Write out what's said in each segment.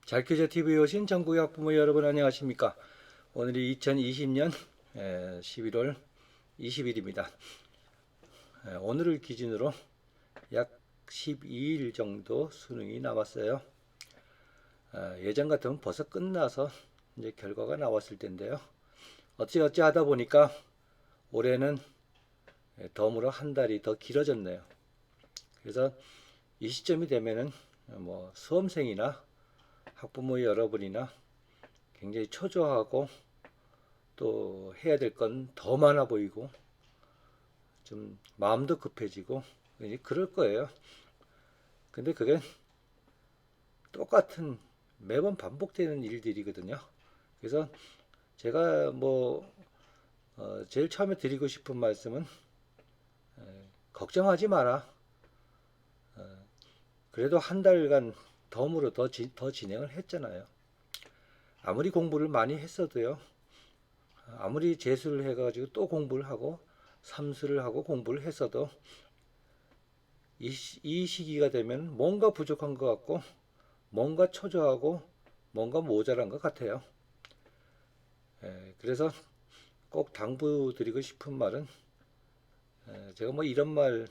잘퀴즈 TV에 오신 전국의 학부모 여러분 안녕하십니까? 오늘이 2020년 11월 20일입니다. 오늘을 기준으로 약 12일 정도 수능이 남았어요. 예전 같으면 벌써 끝나서 이제 결과가 나왔을 텐데요. 어찌어찌 하다 보니까 올해는 덤으로 한 달이 더 길어졌네요. 그래서 이 시점이 되면은 뭐 수험생이나 학부모 여러분이나 굉장히 초조하고 또 해야 될 건 더 많아 보이고 좀 마음도 급해지고 그럴 거예요. 근데 그게 똑같은 매번 반복되는 일들이거든요. 그래서 제가 제일 처음에 드리고 싶은 말씀은 걱정하지 마라. 그래도 한 달간 덤으로 더 진행을 했잖아요. 아무리 공부를 많이 했어도요. 아무리 재수를 해가지고 또 공부를 하고 삼수를 하고 공부를 했어도 이 시기가 되면 뭔가 부족한 것 같고 뭔가 초조하고 뭔가 모자란 것 같아요. 그래서 꼭 당부드리고 싶은 말은 제가 뭐 이런 말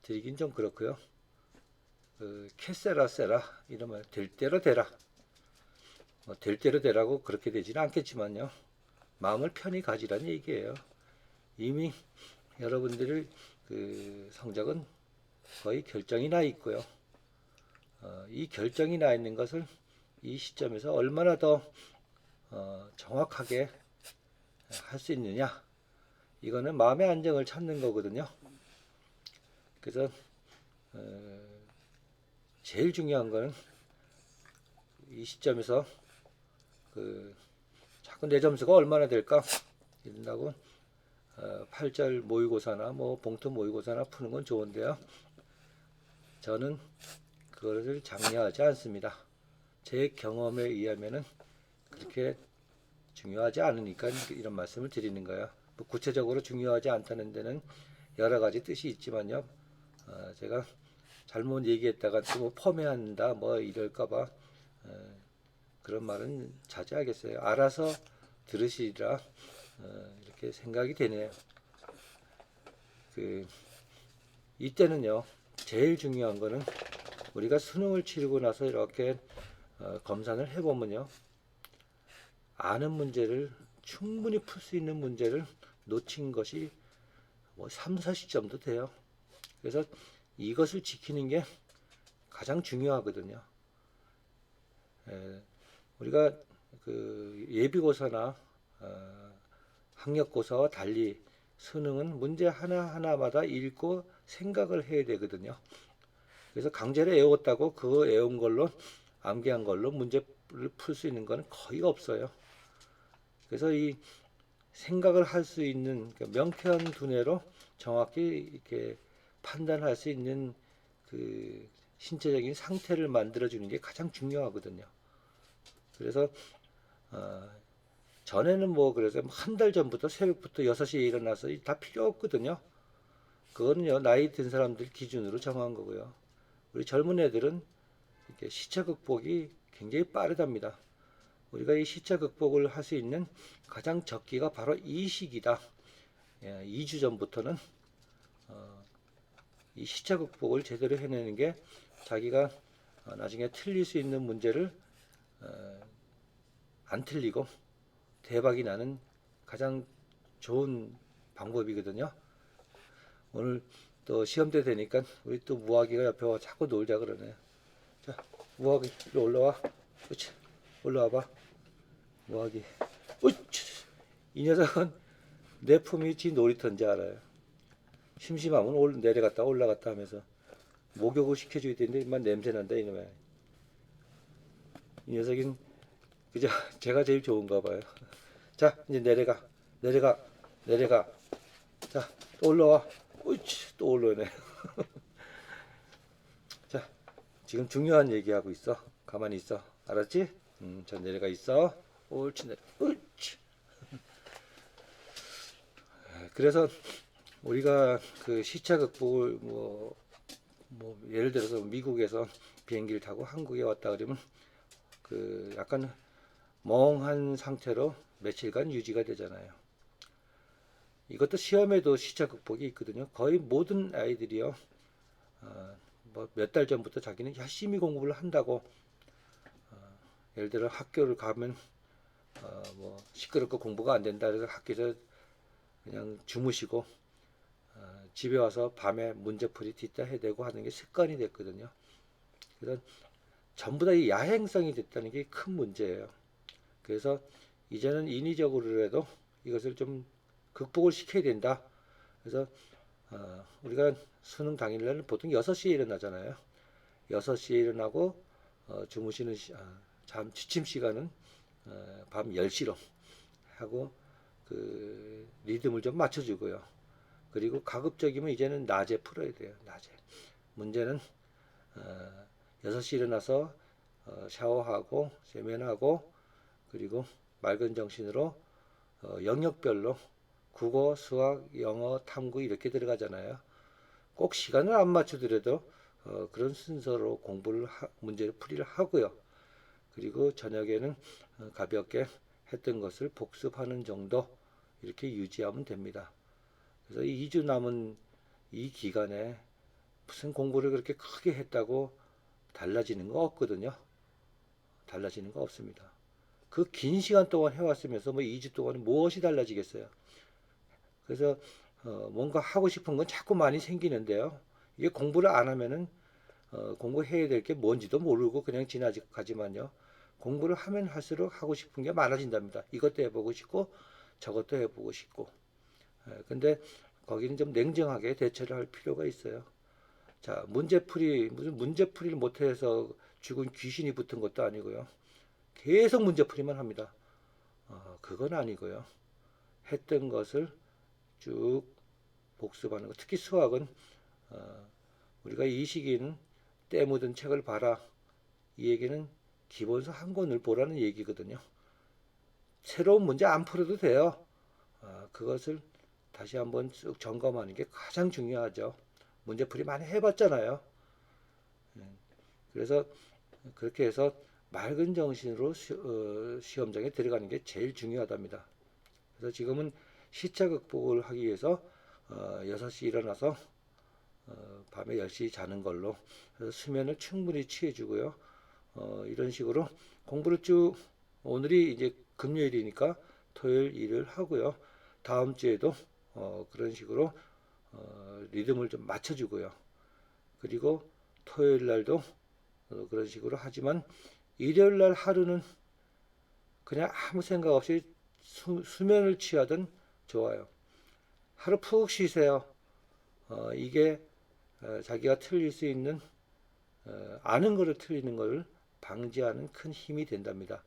드리긴 좀 그렇고요. 캐세라 세라 이런 말 될 대로 되라. 될 대로 되라고 그렇게 되지는 않겠지만요. 마음을 편히 가지라는 얘기예요. 이미 여러분들의 그 성적은 거의 결정이 나 있고요. 이 결정이 나 있는 것을 이 시점에서 얼마나 더 정확하게 할 수 있느냐. 이거는 마음의 안정을 찾는 거거든요. 그래서 제일 중요한 거는 이 시점에서 자꾸 내 점수가 얼마나 될까 이런다고 8절 모의고사나 뭐 봉투 모의고사나 푸는 건 좋은데요. 저는 그것을 장려하지 않습니다. 제 경험에 의하면은 그렇게 중요하지 않으니까 이런 말씀을 드리는 거예요. 뭐 구체적으로 중요하지 않다는 데는 여러 가지 뜻이 있지만요. 제가 잘못 얘기했다가 또 폄훼한다 뭐 이럴까봐 그런 말은 자제하겠어요. 알아서 들으시리라 이렇게 생각이 되네요. 이때는요. 제일 중요한 거는 우리가 수능을 치르고 나서 이렇게 검산을 해보면요. 아는 문제를 충분히 풀 수 있는 문제를 놓친 것이 뭐 3, 40점도 돼요. 그래서 이것을 지키는 게 가장 중요하거든요. 우리가 예비고사나 학력고사와 달리 수능은 문제 하나하나마다 읽고 생각을 해야 되거든요. 그래서 강제로 외웠다고 그 외운 걸로 암기한 걸로 문제를 풀 수 있는 건 거의 없어요. 그래서 이 생각을 할 수 있는 명쾌한 두뇌로 정확히 이렇게 판단할 수 있는 그 신체적인 상태를 만들어주는 게 가장 중요하거든요. 그래서 전에는 뭐 그래서 한 달 전부터 새벽부터 6시에 일어나서 다 필요 없거든요. 그거는요 나이 든 사람들 기준으로 정한 거고요. 우리 젊은 애들은 이렇게 시차 극복이 굉장히 빠르답니다. 우리가 이 시차 극복을 할 수 있는 가장 적기가 바로 이 시기다. 2주 전부터는 이 시차 극복을 제대로 해내는 게 자기가 나중에 틀릴 수 있는 문제를 안 틀리고 대박이 나는 가장 좋은 방법이거든요. 오늘 또 시험때 되니까 우리 또 무화기가 옆에 와 자꾸 놀자 그러네. 자, 무화기 이리 올라와. 그렇지. 올라와봐. 무화기. 으치. 이 녀석은 내 품이 지 놀이터인지 알아요. 심심하면 내려갔다 올라갔다 하면서 목욕을 시켜줘야 되는데 이만 냄새난다 이놈의. 이 녀석은 그저 제가 제일 좋은가 봐요. 자 이제 내려가. 자 또 올라와. 으치 또 올라오네. 자 지금 중요한 얘기하고 있어. 가만히 있어. 알았지? 자 내려가 있어. 옳지 내려. 으치. 그래서 우리가 그 시차 극복을 예를 들어서 미국에서 비행기를 타고 한국에 왔다 그러면 그 약간 멍한 상태로 며칠간 유지가 되잖아요. 이것도 시험에도 시차 극복이 있거든요. 거의 모든 아이들이요. 뭐 몇 달 전부터 자기는 열심히 공부를 한다고, 예를 들어 학교를 가면 뭐 시끄럽고 공부가 안 된다 그래서 학교에서 그냥 주무시고 집에 와서 밤에 문제풀이 뒷다 해대고 하는 게 습관이 됐거든요. 그래서 전부 다 이 야행성이 됐다는 게 큰 문제예요. 그래서 이제는 인위적으로라도 이것을 좀 극복을 시켜야 된다. 그래서 우리가 수능 당일날은 보통 6시에 일어나잖아요. 6시에 일어나고 주무시는 잠 취침 시간은 밤 10시로 하고 그 리듬을 좀 맞춰주고요. 그리고 가급적이면 이제는 낮에 풀어야 돼요. 낮에. 문제는 6시 일어나서 샤워하고 세면하고 그리고 맑은 정신으로 영역별로 국어, 수학, 영어, 탐구 이렇게 들어가잖아요. 꼭 시간을 안 맞추더라도 그런 순서로 공부를 문제를 풀이를 하고요. 그리고 저녁에는 가볍게 했던 것을 복습하는 정도 이렇게 유지하면 됩니다. 그래서 2주 남은 이 기간에 무슨 공부를 그렇게 크게 했다고 달라지는 거 없거든요. 달라지는 거 없습니다. 그 긴 시간 동안 해왔으면서 뭐 2주 동안 무엇이 달라지겠어요. 그래서 뭔가 하고 싶은 건 자꾸 많이 생기는데요. 이게 공부를 안 하면은 공부해야 될 게 뭔지도 모르고 그냥 지나가지만요. 공부를 하면 할수록 하고 싶은 게 많아진답니다. 이것도 해보고 싶고 저것도 해보고 싶고. 근데 거기는 좀 냉정하게 대처를 할 필요가 있어요. 자, 문제풀이 무슨 문제풀이를 못해서 죽은 귀신이 붙은 것도 아니고요. 계속 문제풀이만 합니다. 그건 아니고요. 했던 것을 쭉 복습하는 것. 특히 수학은 우리가 이 시기는 때 묻은 책을 봐라. 이 얘기는 기본서 한 권을 보라는 얘기거든요. 새로운 문제 안 풀어도 돼요. 그것을 다시 한번 쭉 점검하는 게 가장 중요하죠. 문제풀이 많이 해봤잖아요. 그래서 그렇게 해서 맑은 정신으로 시험장에 들어가는 게 제일 중요하답니다. 그래서 지금은 시차 극복을 하기 위해서 6시 일어나서 밤에 10시 자는 걸로 수면을 충분히 취해주고요. 이런 식으로 공부를 쭉 오늘이 이제 금요일이니까 토요일 일을 하고요. 다음 주에도 그런 식으로 리듬을 좀 맞춰주고요. 그리고 토요일 날도 그런 식으로 하지만 일요일 날 하루는 그냥 아무 생각 없이 수면을 취하든 좋아요. 하루 푹 쉬세요. 이게 자기가 틀릴 수 있는 아는 거를 틀리는 걸 방지하는 큰 힘이 된답니다.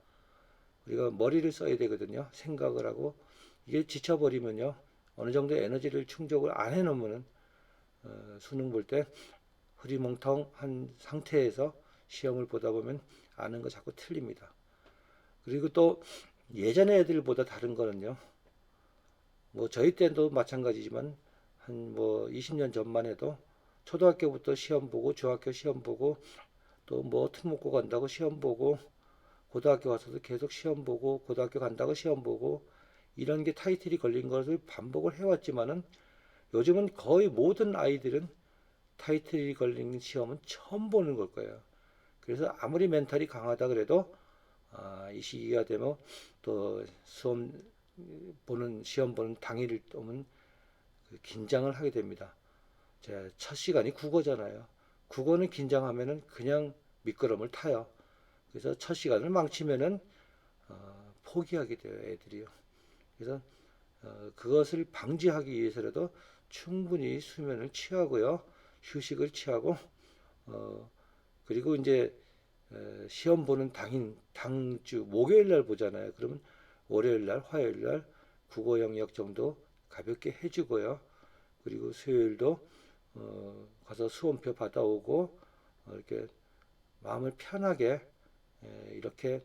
우리가 머리를 써야 되거든요. 생각을 하고 이게 지쳐버리면요. 어느 정도 에너지를 충족을 안 해놓으면 수능 볼 때 흐리멍텅한 상태에서 시험을 보다 보면 아는 거 자꾸 틀립니다. 그리고 또 예전의 애들보다 다른 거는요. 뭐 저희 때도 마찬가지지만 한 뭐 20년 전만 해도 초등학교부터 시험 보고 중학교 시험 보고 또 뭐 특목고 간다고 시험 보고 고등학교 와서도 계속 시험 보고 고등학교 간다고 시험 보고 이런 게 타이틀이 걸린 것을 반복을 해왔지만은 요즘은 거의 모든 아이들은 타이틀이 걸린 시험은 처음 보는 걸 거예요. 그래서 아무리 멘탈이 강하다 그래도 이 시기가 되면 또 시험 보는 당일을 오면 긴장을 하게 됩니다. 제 첫 시간이 국어잖아요. 국어는 긴장하면은 그냥 미끄럼을 타요. 그래서 첫 시간을 망치면은 포기하게 돼요, 애들이요. 그래서 그것을 방지하기 위해서라도 충분히 수면을 취하고요, 휴식을 취하고 그리고 이제 시험 보는 당주 목요일 날 보잖아요. 그러면 월요일 날, 화요일 날 국어 영역 정도 가볍게 해주고요. 그리고 수요일도 가서 수험표 받아오고 이렇게 마음을 편하게 이렇게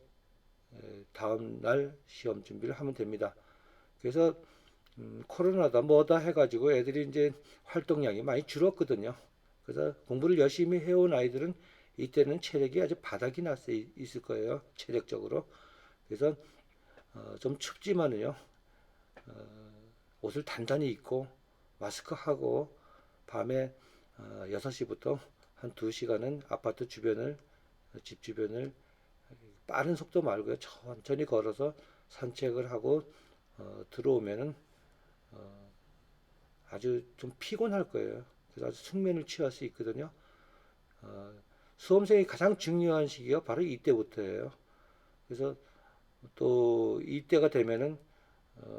다음 날 시험 준비를 하면 됩니다. 그래서 코로나다 뭐다 해가지고 애들이 이제 활동량이 많이 줄었거든요. 그래서 공부를 열심히 해온 아이들은 이때는 체력이 아주 바닥이 있을 거예요. 체력적으로. 그래서 좀 춥지만은요. 옷을 단단히 입고 마스크 하고 밤에 6시부터 한 2시간은 아파트 주변을 집 주변을 빠른 속도 말고요. 천천히 걸어서 산책을 하고 들어오면은 아주 좀 피곤할 거예요. 그래서 아주 숙면을 취할 수 있거든요. 수험생이 가장 중요한 시기가 바로 이때부터예요. 그래서 또 이때가 되면은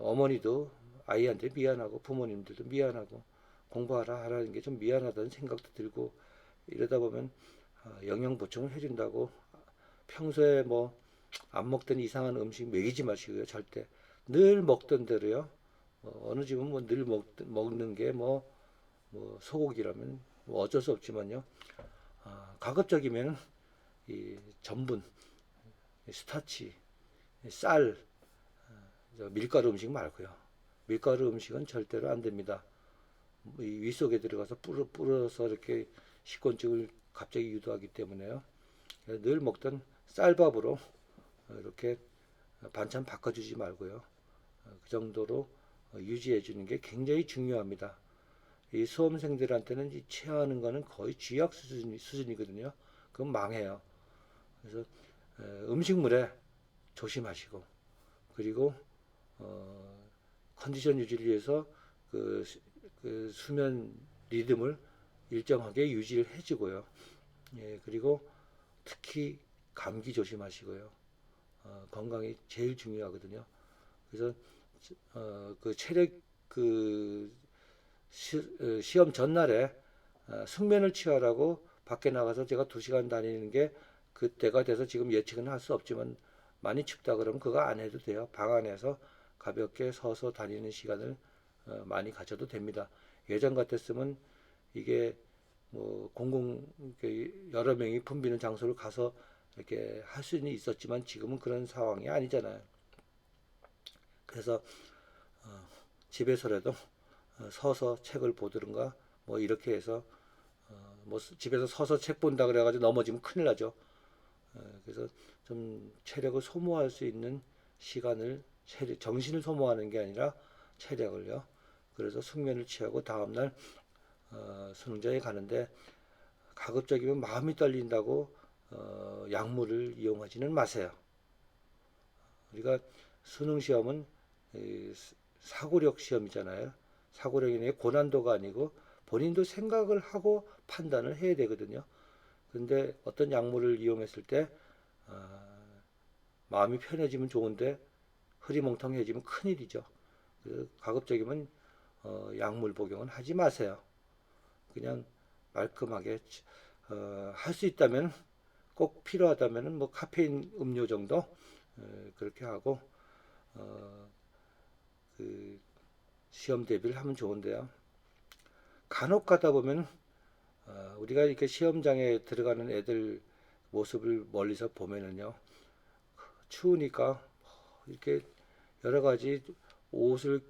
어머니도 아이한테 미안하고 부모님들도 미안하고 공부하라 하라는 게 좀 미안하다는 생각도 들고 이러다 보면 영양 보충을 해준다고 평소에 뭐 안 먹던 이상한 음식 먹이지 마시고요. 절대 늘 먹던 대로요. 어느 집은 뭐 늘 먹는 게 뭐 소고기라면 뭐 어쩔 수 없지만요. 가급적이면 이 전분, 스타치, 쌀, 밀가루 음식 말고요. 밀가루 음식은 절대로 안 됩니다. 이 위 속에 들어가서 불어서 이렇게 식곤증을 갑자기 유도하기 때문에요. 늘 먹던 쌀밥으로 이렇게 반찬 바꿔주지 말고요. 그 정도로 유지해 주는 게 굉장히 중요합니다. 이 수험생들한테는 이 체하는 거는 거의 쥐약 수준이거든요. 그건 망해요. 그래서 음식물에 조심하시고 그리고 컨디션 유지를 위해서 그 수면 리듬을 일정하게 유지를 해주고요. 예, 그리고 특히 감기 조심하시고요. 건강이 제일 중요하거든요. 그래서 그 체력 시험 전날에 숙면을 취하라고 밖에 나가서 제가 2시간 다니는 게 그때가 돼서 지금 예측은 할 수 없지만 많이 춥다 그러면 그거 안 해도 돼요. 방 안에서 가볍게 서서 다니는 시간을 많이 가져도 됩니다. 예전 같았으면 이게 뭐 여러 명이 붐비는 장소를 가서 이렇게 할 수는 있었지만 지금은 그런 상황이 아니잖아요. 그래서 집에서라도 서서 책을 보든가 뭐 이렇게 해서 뭐 집에서 서서 책 본다 그래가지고 넘어지면 큰일 나죠. 그래서 좀 체력을 소모할 수 있는 시간을 정신을 소모하는 게 아니라 체력을요. 그래서 숙면을 취하고 다음날 수능장에 가는데 가급적이면 마음이 떨린다고 약물을 이용하지는 마세요. 우리가 수능 시험은 사고력 시험이잖아요. 사고력이 고난도가 아니고 본인도 생각을 하고 판단을 해야 되거든요. 그런데 어떤 약물을 이용했을 때 마음이 편해지면 좋은데 흐리멍텅해지면 큰일이죠. 가급적이면 약물 복용은 하지 마세요. 그냥 말끔하게 할 수 있다면 꼭 필요하다면 뭐 카페인 음료 정도 그렇게 하고 그 시험 대비를 하면 좋은데요. 간혹 가다 보면 우리가 이렇게 시험장에 들어가는 애들 모습을 멀리서 보면은요, 추우니까 이렇게 여러 가지 옷을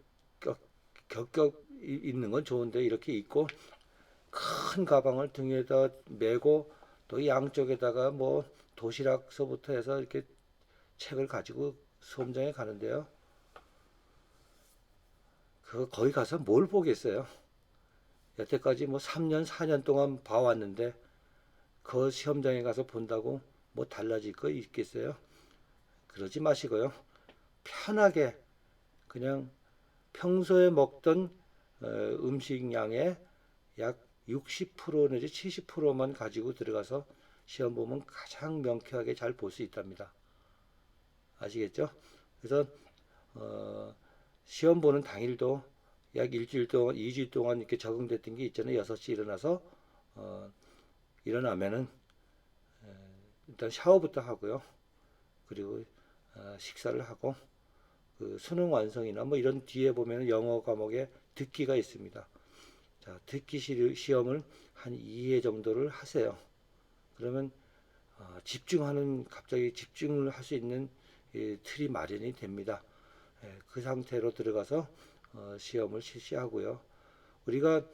겹겹 입는 건 좋은데 이렇게 입고 큰 가방을 등에다 메고 또 양쪽에다가 뭐 도시락서부터 해서 이렇게 책을 가지고 수험장에 가는데요. 그거 거기 가서 뭘 보겠어요? 여태까지 뭐 3년, 4년 동안 봐왔는데 그 시험장에 가서 본다고 뭐 달라질 거 있겠어요? 그러지 마시고요. 편하게 그냥 평소에 먹던 음식량의 약 60% 내지 70%만 가지고 들어가서 시험 보면 가장 명쾌하게 잘 볼 수 있답니다. 아시겠죠? 그래서 시험 보는 당일도 약 일주일 동안, 2주일 동안 이렇게 적응됐던 게 있잖아요. 6시 일어나서 일어나면은 일단 샤워부터 하고요. 그리고 식사를 하고 그 수능 완성이나 뭐 이런 뒤에 보면 영어 과목에 듣기가 있습니다. 자, 듣기 시험을 한 2회 정도를 하세요. 그러면 갑자기 집중을 할 수 있는 틀이 마련이 됩니다. 그 상태로 들어가서 시험을 실시하고요. 우리가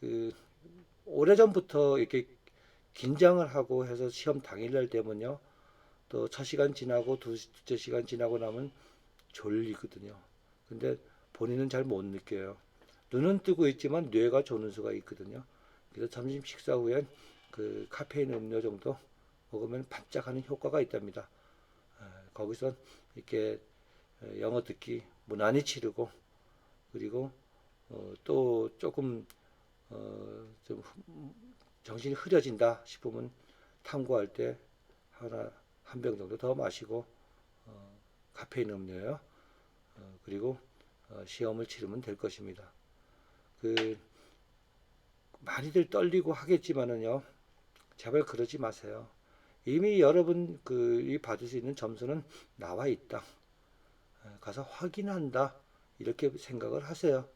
그 오래전부터 이렇게 긴장을 하고 해서 시험 당일날 되면요. 또 첫 시간 지나고 두째 시간 지나고 나면 졸리거든요. 근데 본인은 잘 못 느껴요. 눈은 뜨고 있지만 뇌가 조는 수가 있거든요. 그래서 점심 식사 후엔 그 카페인 음료 정도 먹으면 반짝하는 효과가 있답니다. 거기서 이렇게 영어 듣기 무난히 치르고 그리고 또 조금 좀 정신이 흐려진다 싶으면 탐구할 때 하나 한 병 정도 더 마시고 카페인 음료요. 그리고 시험을 치르면 될 것입니다. 그 많이들 떨리고 하겠지만은요, 제발 그러지 마세요. 이미 여러분 이 받을 수 있는 점수는 나와 있다. 가서 확인한다. 이렇게 생각을 하세요.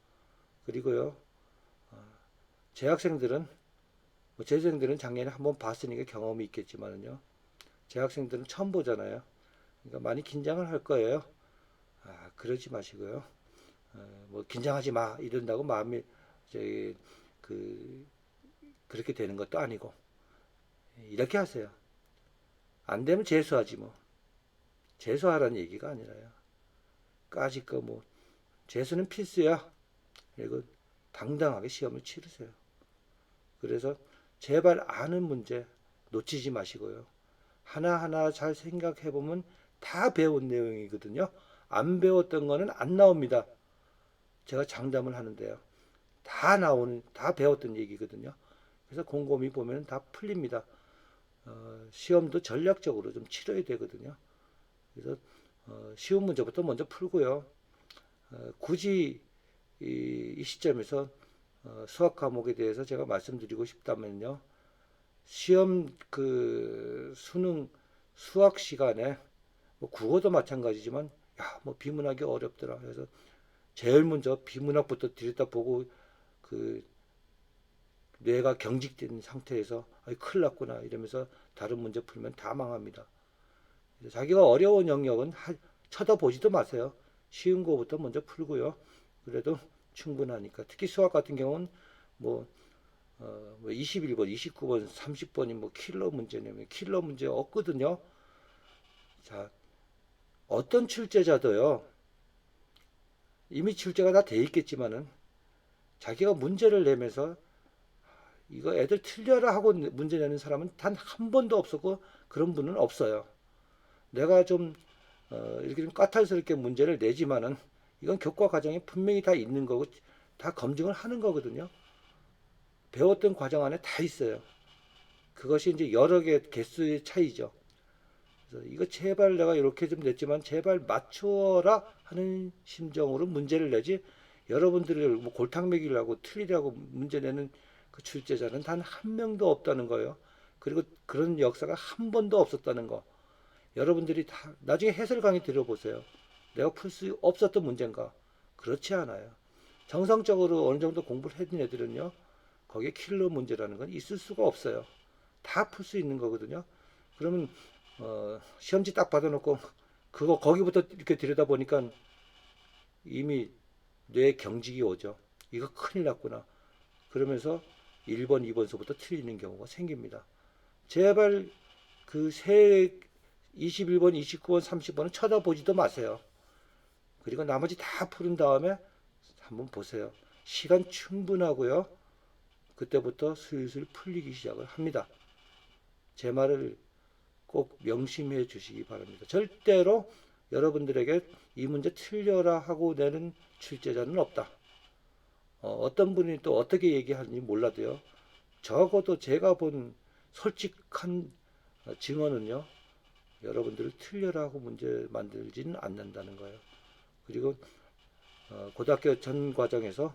그리고요, 재학생들은 재수생들은 작년에 한번 봤으니까 경험이 있겠지만은요, 재학생들은 처음 보잖아요. 그러니까 많이 긴장을 할 거예요. 그러지 마시고요. 뭐 긴장하지 마 이런다고 마음이 저기 그 그렇게 되는 것도 아니고 이렇게 하세요. 안 되면 재수하지 뭐. 재수하라는 얘기가 아니라요. 까짓 거 뭐 재수는 필수야. 그리고 당당하게 시험을 치르세요. 그래서 제발 아는 문제 놓치지 마시고요. 하나하나 잘 생각해 보면 다 배운 내용이거든요. 안 배웠던 거는 안 나옵니다. 제가 장담을 하는데요. 다 배웠던 얘기거든요. 그래서 곰곰이 보면 다 풀립니다. 시험도 전략적으로 좀 치러야 되거든요. 그래서 쉬운 문제부터 먼저 풀고요. 굳이 이 시점에서 수학 과목에 대해서 제가 말씀드리고 싶다면요. 시험 수능 수학 시간에 뭐 국어도 마찬가지지만 뭐 비문학이 어렵더라. 그래서 제일 먼저 비문학부터 들여다보고 그 뇌가 경직된 상태에서 큰일 났구나 이러면서 다른 문제 풀면 다 망합니다. 자기가 어려운 영역은 쳐다보지도 마세요. 쉬운 거부터 먼저 풀고요. 그래도 충분하니까. 특히 수학 같은 경우는 뭐 21번, 29번, 30번이 뭐 킬러 문제냐면 킬러 문제 없거든요. 자, 어떤 출제자도요. 이미 출제가 다 돼 있겠지만은 자기가 문제를 내면서 이거 애들 틀려라 하고 문제 내는 사람은 단 한 번도 없었고 그런 분은 없어요. 내가 좀 이렇게 좀 까탈스럽게 문제를 내지만은 이건 교과 과정에 분명히 다 있는 거고 다 검증을 하는 거거든요. 배웠던 과정 안에 다 있어요. 그것이 이제 여러 개 개수의 차이죠. 그래서 이거 제발 내가 이렇게 좀 냈지만 제발 맞추어라 하는 심정으로 문제를 내지 여러분들을 뭐 골탕 먹이려고 틀리려고 문제 내는 그 출제자는 단 한 명도 없다는 거예요. 그리고 그런 역사가 한 번도 없었다는 거. 여러분들이 다 나중에 해설 강의 들어보세요. 내가 풀 수 없었던 문제인가? 그렇지 않아요. 정상적으로 어느 정도 공부를 했던 애들은요. 거기에 킬러 문제라는 건 있을 수가 없어요. 다 풀 수 있는 거거든요. 그러면 시험지 딱 받아놓고 그거 거기부터 이렇게 들여다보니까 이미 뇌에 경직이 오죠. 이거 큰일 났구나. 그러면서 1번, 2번서부터 틀리는 경우가 생깁니다. 제발 새 21번, 29번, 30번은 쳐다보지도 마세요. 그리고 나머지 다 푸른 다음에 한번 보세요. 시간 충분하고요. 그때부터 슬슬 풀리기 시작을 합니다. 제 말을 꼭 명심해 주시기 바랍니다. 절대로 여러분들에게 이 문제 틀려라 하고 내는 출제자는 없다. 어떤 분이 또 어떻게 얘기하는지 몰라도요. 적어도 제가 본 솔직한 증언은요. 여러분들을 틀려라 하고 문제 만들지는 않는다는 거예요. 그리고 고등학교 전 과정에서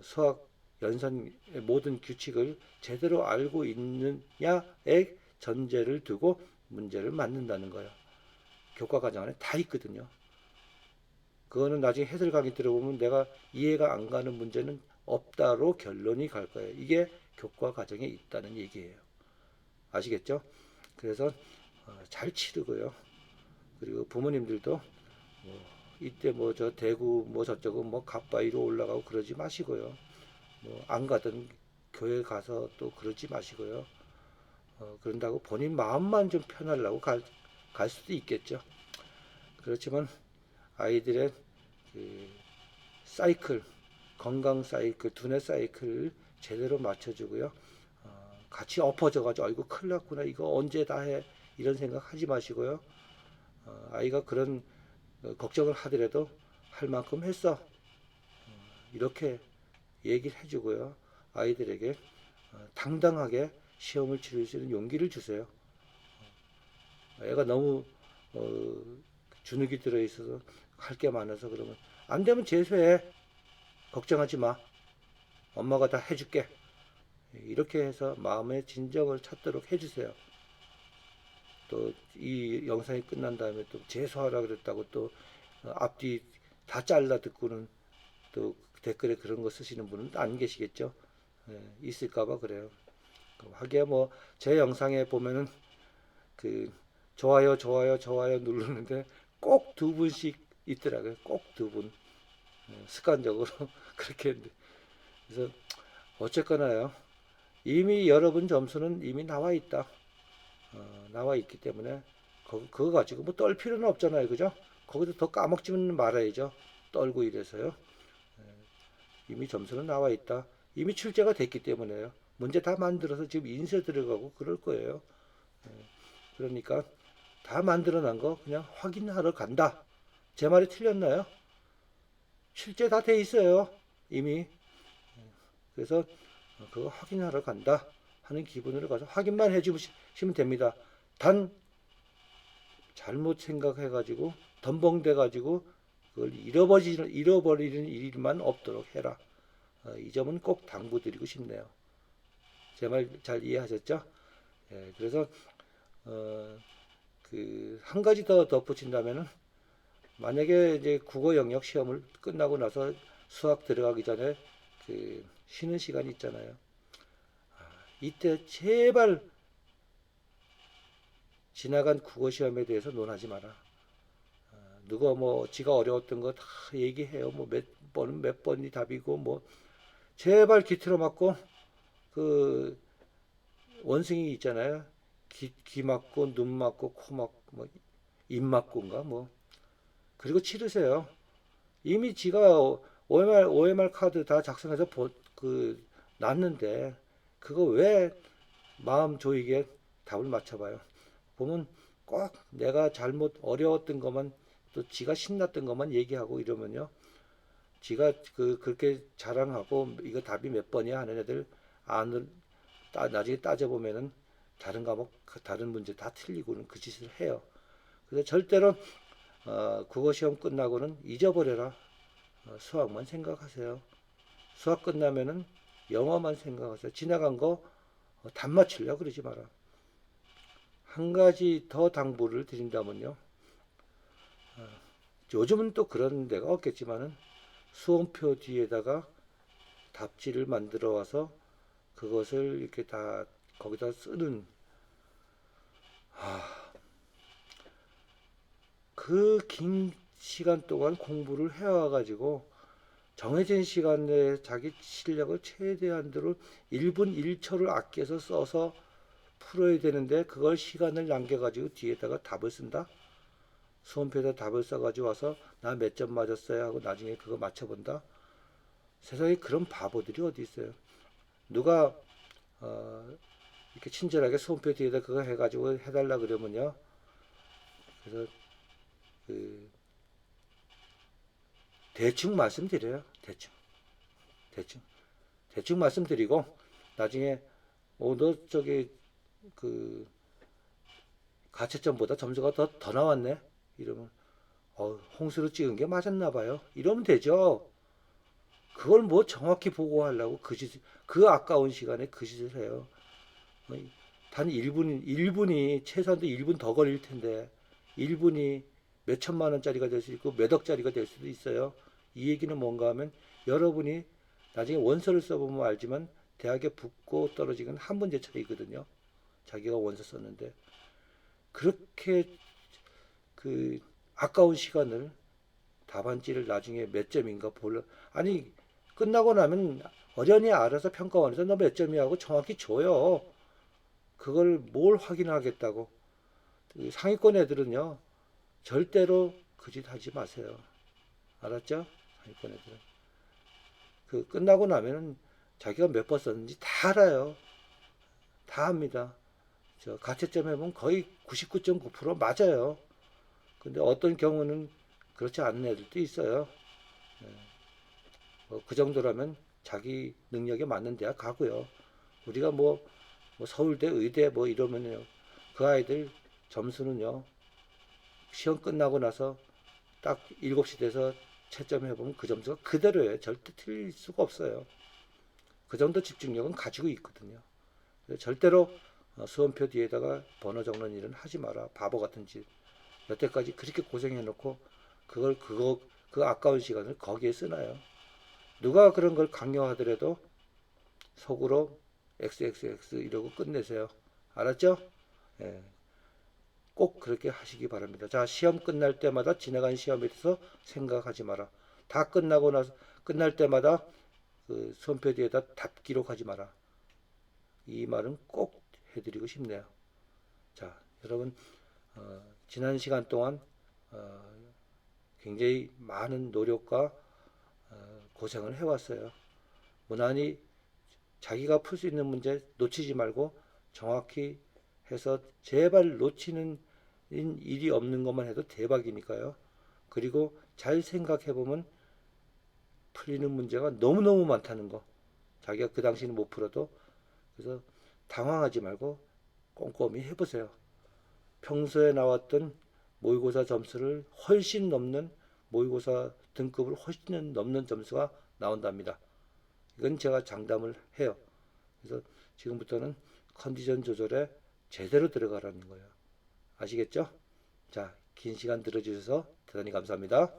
수학 연산의 모든 규칙을 제대로 알고 있느냐의 전제를 두고 문제를 만든다는 거예요. 교과 과정 안에 다 있거든요. 그거는 나중에 해설 강의 들어보면 내가 이해가 안 가는 문제는 없다로 결론이 갈 거예요. 이게 교과 과정에 있다는 얘기예요. 아시겠죠? 그래서 잘 치르고요. 그리고 부모님들도 이때 뭐 저 대구 뭐 저쪽은 뭐 갓바위로 올라가고 그러지 마시고요. 뭐 안 가던 교회 가서 또 그러지 마시고요. 그런다고 본인 마음만 좀 편하려고 갈 수도 있겠죠. 그렇지만 아이들의 그 사이클, 건강 사이클, 두뇌 사이클을 제대로 맞춰주고요. 같이 엎어져가지고 아이고 큰일 났구나, 이거 언제 다 해, 이런 생각 하지 마시고요. 아이가 그런 걱정을 하더라도 할 만큼 했어, 이렇게 얘기를 해주고요. 아이들에게 당당하게 시험을 치를 수 있는 용기를 주세요. 애가 너무 주눅이 들어있어서 할 게 많아서 그러면 안 되면 재수해, 걱정하지 마, 엄마가 다 해줄게, 이렇게 해서 마음의 진정을 찾도록 해주세요. 또 이 영상이 끝난 다음에 또 재수하라 그랬다고 또 앞뒤 다 잘라 듣고는 또 댓글에 그런 거 쓰시는 분은 안 계시겠죠. 있을까봐 그래요. 하기야 뭐 제 영상에 보면은 그 좋아요 좋아요 좋아요 누르는데 꼭 두 분씩 있더라고요. 꼭 두 분. 습관적으로 그렇게 했는데. 그래서 어쨌거나요. 이미 여러분 점수는 이미 나와 있다. 나와 있기 때문에 그거 가지고 뭐 떨 필요는 없잖아요. 그죠? 거기서 더 까먹지는 말아야죠. 떨고 이래서요. 이미 점수는 나와 있다. 이미 출제가 됐기 때문에요. 문제 다 만들어서 지금 인쇄 들어가고 그럴 거예요. 그러니까 다 만들어 난 거 그냥 확인하러 간다. 제 말이 틀렸나요? 출제 다 돼 있어요. 이미. 그래서 그거 확인하러 간다 하는 기분으로 가서 확인만 해주시면 됩니다. 단 잘못 생각해가지고 덤벙대가지고 그걸 잃어버리는 일만 없도록 해라. 이 점은 꼭 당부드리고 싶네요. 제 말 잘 이해하셨죠? 예, 그래서 그 한 가지 더 덧붙인다면은 만약에 이제 국어 영역 시험을 끝나고 나서 수학 들어가기 전에 그 쉬는 시간 있잖아요. 이때 제발 지나간 국어 시험에 대해서 논하지 마라. 누가 뭐 지가 어려웠던 거 다 얘기해요. 뭐 몇 번이 답이고 뭐 제발 귀 틀어 맞고 그 원숭이 있잖아요. 귀 맞고 눈 맞고 코 맞고 뭐 입 맞고인가 뭐 그리고 치르세요. 이미 지가 OMR 카드 다 작성해서 놨는데 그거 왜 마음 조이게 답을 맞춰봐요. 보면 꼭 내가 잘못 어려웠던 것만 또 지가 신났던 것만 얘기하고 이러면요. 지가 그렇게 자랑하고 이거 답이 몇 번이야 하는 애들 안을 나중에 따져보면은 다른 과목 다른 문제 다 틀리고는 그 짓을 해요. 그래서 절대로 국어 시험 끝나고는 잊어버려라. 수학만 생각하세요. 수학 끝나면은 영어만 생각하세요. 지나간 거 답 맞추려고 그러지 마라. 한 가지 더 당부를 드린다면요. 요즘은 또 그런 데가 없겠지만은 수험표 뒤에다가 답지를 만들어 와서 그것을 이렇게 다 거기다 쓰는 그 긴 시간 동안 공부를 해와 가지고 정해진 시간 내에 자기 실력을 최대한으로 1분 1초를 아껴서 써서 풀어야 되는데 그걸 시간을 남겨가지고 뒤에다가 답을 쓴다? 수험표에다 답을 써가지고 와서 나 몇 점 맞았어요 하고 나중에 그거 맞춰본다? 세상에 그런 바보들이 어디 있어요? 누가 이렇게 친절하게 수험표 뒤에다 그거 해가지고 해달라 그러면요. 그래서 그 대충 말씀드려요. 대충 대충 말씀드리고 나중에 너 저기 그 가채점보다 점수가 더 나왔네 이러면 홍수로 찍은 게 맞았나 봐요 이러면 되죠. 그걸 뭐 정확히 보고하려고 그 아까운 시간에 그 짓을 해요. 단 1분이 최소한도 1분 더 걸릴 텐데 1분이 몇 천만 원짜리가 될 수 있고 몇 억짜리가 될 수도 있어요. 이 얘기는 뭔가 하면 여러분이 나중에 원서를 써보면 알지만 대학에 붙고 떨어지건 한 문제 차이거든요. 자기가 원서 썼는데 그렇게 그 아까운 시간을 답안지를 나중에 몇 점인가 볼러 아니 끝나고 나면 어련히 알아서 평가원에서 너 몇 점이야 하고 정확히 줘요. 그걸 뭘 확인하겠다고. 상위권 애들은요, 절대로 그 짓 하지 마세요. 알았죠? 상위권 애들은. 그 끝나고 나면은 자기가 몇 번 썼는지 다 알아요. 다 합니다. 저 가채점 해보면 거의 99.9% 맞아요. 근데 어떤 경우는 그렇지 않은 애들도 있어요. 그 정도라면 자기 능력에 맞는 대학 가고요. 우리가 뭐 서울대, 의대 뭐 이러면요. 그 아이들 점수는요. 시험 끝나고 나서 딱 7시 돼서 채점 해보면 그 점수가 그대로예요. 절대 틀릴 수가 없어요. 그 정도 집중력은 가지고 있거든요. 절대로 수험표 뒤에다가 번호 적는 일은 하지 마라. 바보 같은 짓. 여태까지 그렇게 고생해놓고 그 아까운 시간을 거기에 쓰나요? 누가 그런 걸 강요하더라도 속으로 XXX 이러고 끝내세요. 알았죠? 예, 꼭 그렇게 하시기 바랍니다. 자, 시험 끝날 때마다 지나간 시험에 대해서 생각하지 마라. 다 끝나고 나서 끝날 때마다 그 손표 뒤에다 답 기록하지 마라. 이 말은 꼭 해드리고 싶네요. 자, 여러분 지난 시간 동안 어, 굉장히 많은 노력과 고생을 해왔어요. 무난히 자기가 풀 수 있는 문제 놓치지 말고 정확히 해서 제발 놓치는 일이 없는 것만 해도 대박이니까요. 그리고 잘 생각해보면 풀리는 문제가 너무너무 많다는 거. 자기가 그 당시는 못 풀어도. 그래서 당황하지 말고 꼼꼼히 해보세요. 평소에 나왔던 모의고사 점수를 훨씬 넘는 모의고사 등급을 훨씬 넘는 점수가 나온답니다. 이건 제가 장담을 해요. 그래서 지금부터는 컨디션 조절에 제대로 들어가라는 거예요. 아시겠죠? 자, 긴 시간 들어주셔서 대단히 감사합니다.